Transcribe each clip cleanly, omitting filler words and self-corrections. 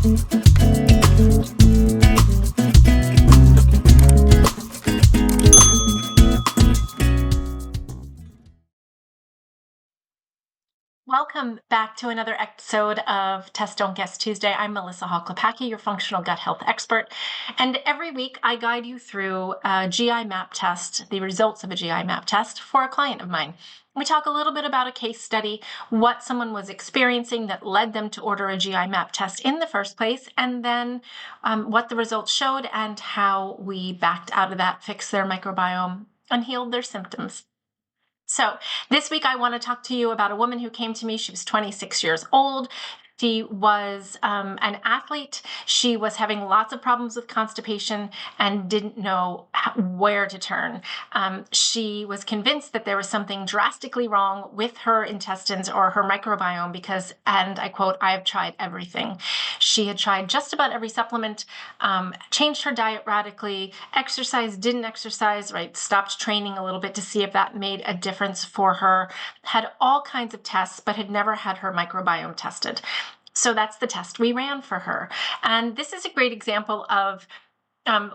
Welcome back to another episode of Test Don't Guess Tuesday. I'm Melissa Hawklapacki, your functional gut health expert. And every week I guide you through a GI map test, the results of a GI map test for a client of mine. We talk a little bit about a case study, what someone was experiencing that led them to order a GI map test in the first place, and then what the results showed and how we backed out of that, fixed their microbiome, and healed their symptoms. So this week I want to talk to you about a woman who came to me. She was 26 years old. She was an athlete. She was having lots of problems with constipation and didn't know where to turn. She was convinced that there was something drastically wrong with her intestines or her microbiome because, and I quote, "I have tried everything." She had tried just about every supplement, changed her diet radically, didn't exercise, right? Stopped training a little bit to see if that made a difference for her, had all kinds of tests, but had never had her microbiome tested. So that's the test we ran for her. And this is a great example of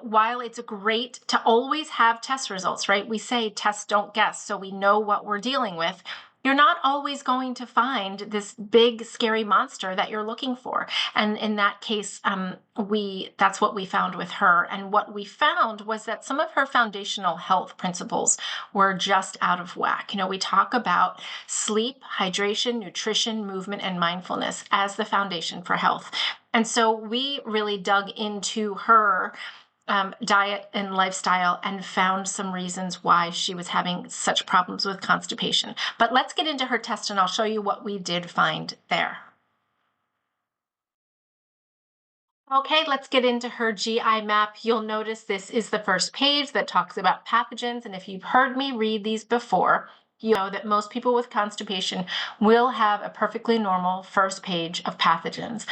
while it's great to always have test results, right? We say test, don't guess, so we know what we're dealing with. You're not always going to find this big, scary monster that you're looking for. And in that case, that's what we found with her. And what we found was that some of her foundational health principles were just out of whack. You know, we talk about sleep, hydration, nutrition, movement, and mindfulness as the foundation for health. And so we really dug into her diet and lifestyle and found some reasons why she was having such problems with constipation. But let's get into her test and I'll show you what we did find there. Okay, let's get into her GI map. You'll notice this is the first page that talks about pathogens. And if you've heard me read these before, you know that most people with constipation will have a perfectly normal first page of pathogens.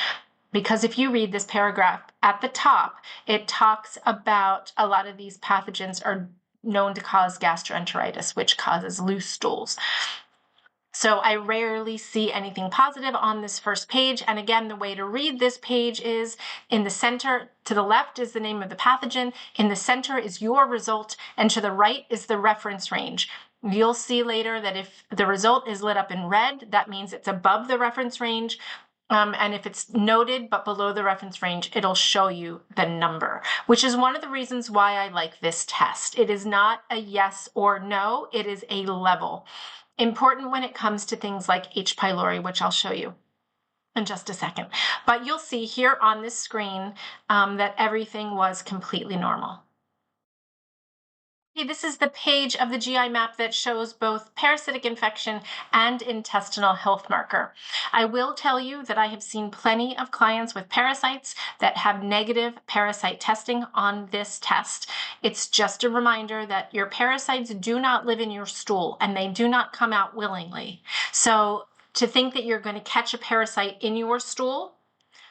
Because if you read this paragraph at the top, it talks about a lot of these pathogens are known to cause gastroenteritis, which causes loose stools. So I rarely see anything positive on this first page. And again, the way to read this page is in the center, to the left is the name of the pathogen, in the center is your result, and to the right is the reference range. You'll see later that if the result is lit up in red, that means it's above the reference range. And if it's noted but below the reference range, it'll show you the number, which is one of the reasons why I like this test. It is not a yes or no, it is a level. Important when it comes to things like H. pylori, which I'll show you in just a second. But you'll see here on this screen that everything was completely normal. Okay, this is the page of the GI map that shows both parasitic infection and intestinal health marker. I will tell you that I have seen plenty of clients with parasites that have negative parasite testing on this test. It's just a reminder that your parasites do not live in your stool and they do not come out willingly. So to think that you're going to catch a parasite in your stool,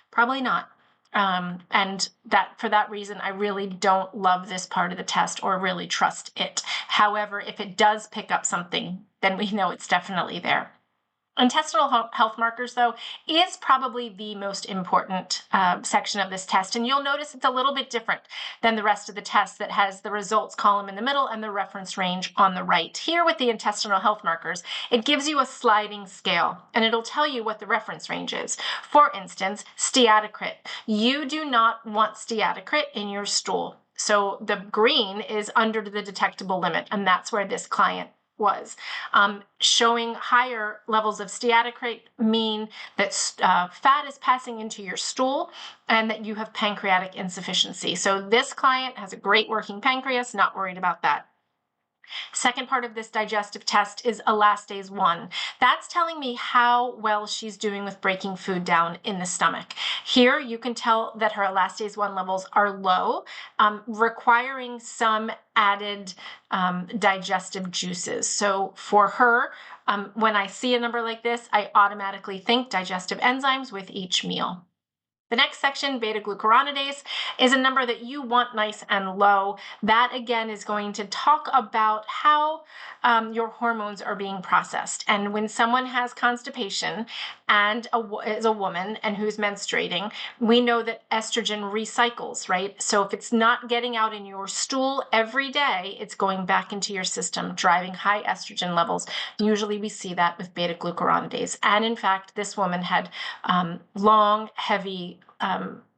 probably not. And that for that reason, I really don't love this part of the test or really trust it. However, if it does pick up something, then we know it's definitely there. Intestinal health markers, though, is probably the most important section of this test. And you'll notice it's a little bit different than the rest of the test that has the results column in the middle and the reference range on the right. Here with the intestinal health markers, it gives you a sliding scale and it'll tell you what the reference range is. For instance, steatocrit. You do not want steatocrit in your stool. So the green is under the detectable limit, and that's where this client was. Showing higher levels of steatocrit mean that fat is passing into your stool and that you have pancreatic insufficiency. So this client has a great working pancreas, not worried about that. Second part of this digestive test is elastase 1. That's telling me how well she's doing with breaking food down in the stomach. Here you can tell that her elastase 1 levels are low, requiring some added digestive juices. So for her, when I see a number like this, I automatically think digestive enzymes with each meal. The next section, beta-glucuronidase, is a number that you want nice and low. That, again, is going to talk about how your hormones are being processed. And when someone has constipation and is a woman and who's menstruating, we know that estrogen recycles, right? So if it's not getting out in your stool every day, it's going back into your system, driving high estrogen levels. Usually we see that with beta-glucuronidase. And in fact, this woman had long, heavy,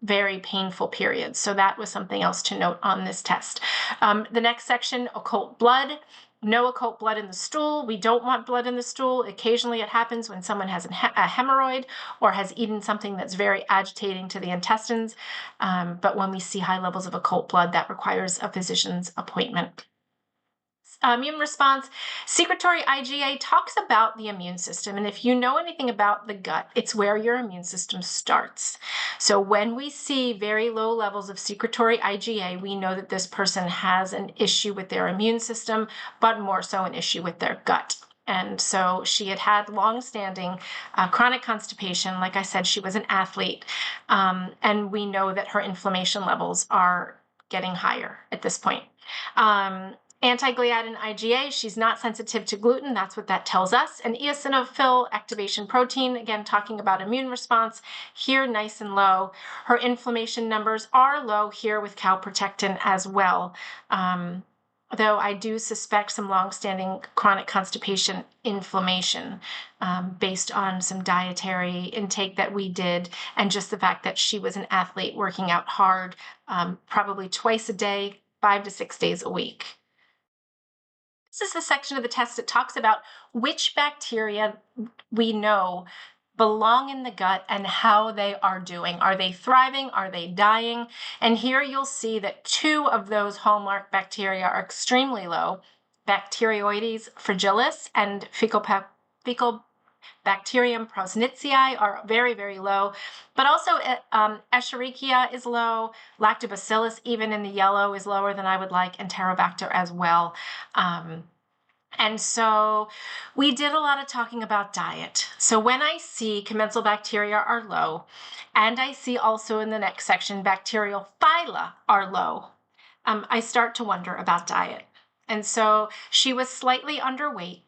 very painful periods. So that was something else to note on this test. The next section, occult blood. No occult blood in the stool. We don't want blood in the stool. Occasionally it happens when someone has a hemorrhoid or has eaten something that's very agitating to the intestines. But when we see high levels of occult blood, that requires a physician's appointment. Immune response, secretory IgA talks about the immune system. And if you know anything about the gut, it's where your immune system starts. So when we see very low levels of secretory IgA, we know that this person has an issue with their immune system, but more so an issue with their gut. And so she had long-standing chronic constipation. Like I said, she was an athlete. And we know that her inflammation levels are getting higher at this point. Anti-gliadin IgA, she's not sensitive to gluten. That's what that tells us. And eosinophil activation protein, again, talking about immune response, here nice and low. Her inflammation numbers are low here with calprotectin as well. Though I do suspect some long-standing chronic constipation inflammation based on some dietary intake that we did, and just the fact that she was an athlete working out hard, probably twice a day, 5 to 6 days a week. This is the section of the test that talks about which bacteria we know belong in the gut and how they are doing. Are they thriving? Are they dying? And here you'll see that 2 of those hallmark bacteria are extremely low. Bacteroides fragilis and Faecalibacterium prausnitzii are very, very low, but also Escherichia is low, Lactobacillus, even in the yellow, is lower than I would like, and Enterobacter as well. And so we did a lot of talking about diet. So when I see commensal bacteria are low, and I see also in the next section bacterial phyla are low, I start to wonder about diet. And so she was slightly underweight.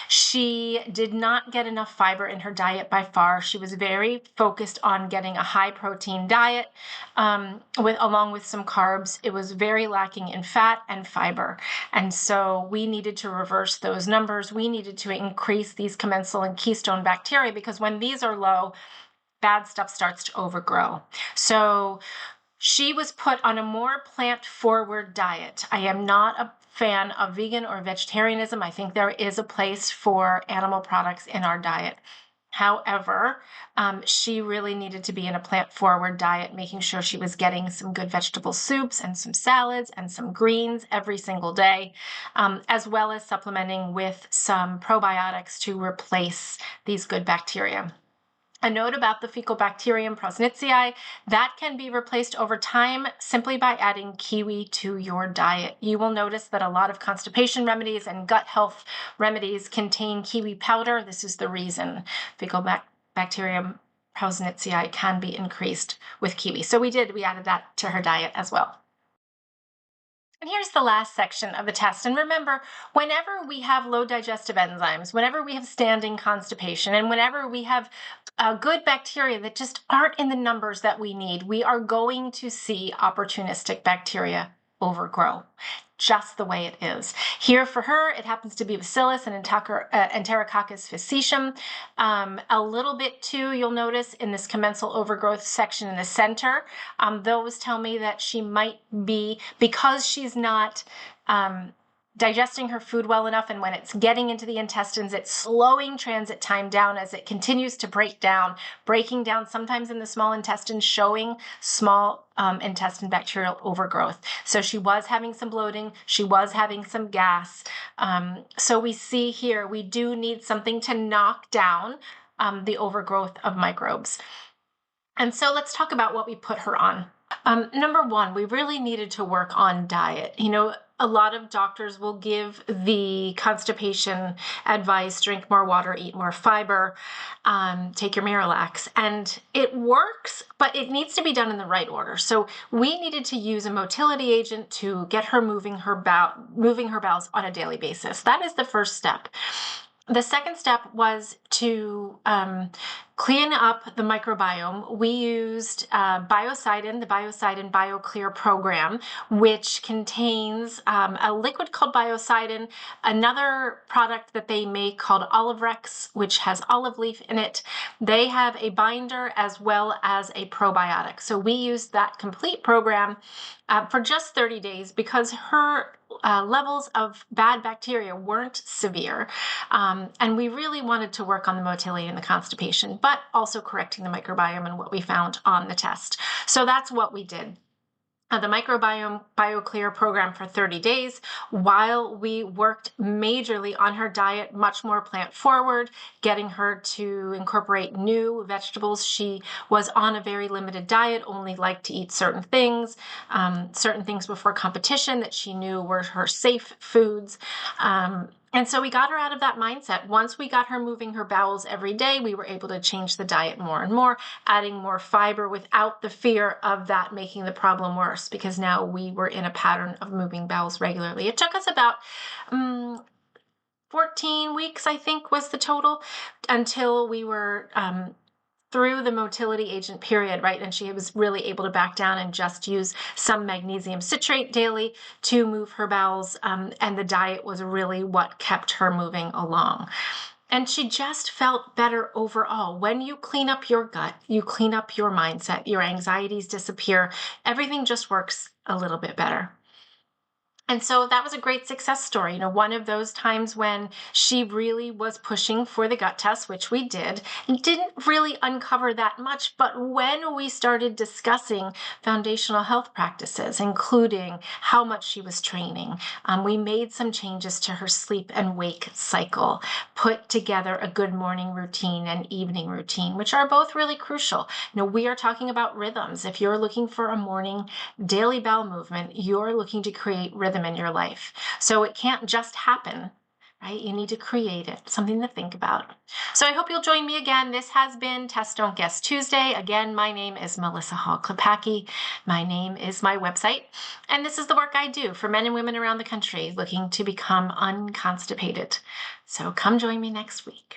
She did not get enough fiber in her diet by far. She was very focused on getting a high protein diet along with some carbs. It was very lacking in fat and fiber. And so we needed to reverse those numbers. We needed to increase these commensal and keystone bacteria, because when these are low, bad stuff starts to overgrow. So she was put on a more plant-forward diet. I am not a fan of vegan or vegetarianism. I think there is a place for animal products in our diet. However, she really needed to be in a plant-forward diet, making sure she was getting some good vegetable soups and some salads and some greens every single day, as well as supplementing with some probiotics to replace these good bacteria. A note about the Faecalibacterium prausnitzii, that can be replaced over time simply by adding kiwi to your diet. You will notice that a lot of constipation remedies and gut health remedies contain kiwi powder. This is the reason. Faecalibacterium prausnitzii can be increased with kiwi. So we added that to her diet as well. And here's the last section of the test. And remember, whenever we have low digestive enzymes, whenever we have standing constipation, and whenever we have good bacteria that just aren't in the numbers that we need, we are going to see opportunistic bacteria overgrow, just the way it is. Here for her, it happens to be Bacillus and Enterococcus faecium. A little bit too, you'll notice in this commensal overgrowth section in the center, those tell me that she might be, because she's not digesting her food well enough, and when it's getting into the intestines, it's slowing transit time down as it continues to breaking down sometimes in the small intestine, showing small intestine bacterial overgrowth. So she was having some bloating, she was having some gas. So we see here, we do need something to knock down the overgrowth of microbes. And so let's talk about what we put her on. Number one, we really needed to work on diet. A lot of doctors will give the constipation advice: drink more water, eat more fiber, take your Miralax. And it works, but it needs to be done in the right order. So we needed to use a motility agent to get her moving her bowels on a daily basis. That is the first step. The second step was to clean up the microbiome. We used Biocidin, the Biocidin BioClear program, which contains a liquid called Biocidin, another product that they make called Oliverex, which has olive leaf in it. They have a binder as well as a probiotic. So we used that complete program for just 30 days because her levels of bad bacteria weren't severe. And we really wanted to work on the motility and the constipation, but also correcting the microbiome and what we found on the test. So that's what we did. The microbiome BioClear program for 30 days, while we worked majorly on her diet, much more plant forward, getting her to incorporate new vegetables. She was on a very limited diet, only liked to eat certain things before competition that she knew were her safe foods. And so we got her out of that mindset. Once we got her moving her bowels every day, we were able to change the diet more and more, adding more fiber without the fear of that making the problem worse, because now we were in a pattern of moving bowels regularly. It took us about 14 weeks, I think, was the total, until we were through the motility agent period, right? And she was really able to back down and just use some magnesium citrate daily to move her bowels. And the diet was really what kept her moving along. And she just felt better overall. When you clean up your gut, you clean up your mindset, your anxieties disappear, everything just works a little bit better. And so that was a great success story. One of those times when she really was pushing for the gut test, which we did, and didn't really uncover that much. But when we started discussing foundational health practices, including how much she was training, we made some changes to her sleep and wake cycle, put together a good morning routine and evening routine, which are both really crucial. We are talking about rhythms. If you're looking for a morning daily bowel movement, you're looking to create rhythm in your life. So it can't just happen, right? You need to create it, something to think about. So I hope you'll join me again. This has been Test Don't Guess Tuesday. Again, my name is Melissa Hall-Klepacki. My name is my website. And this is the work I do for men and women around the country looking to become unconstipated. So come join me next week.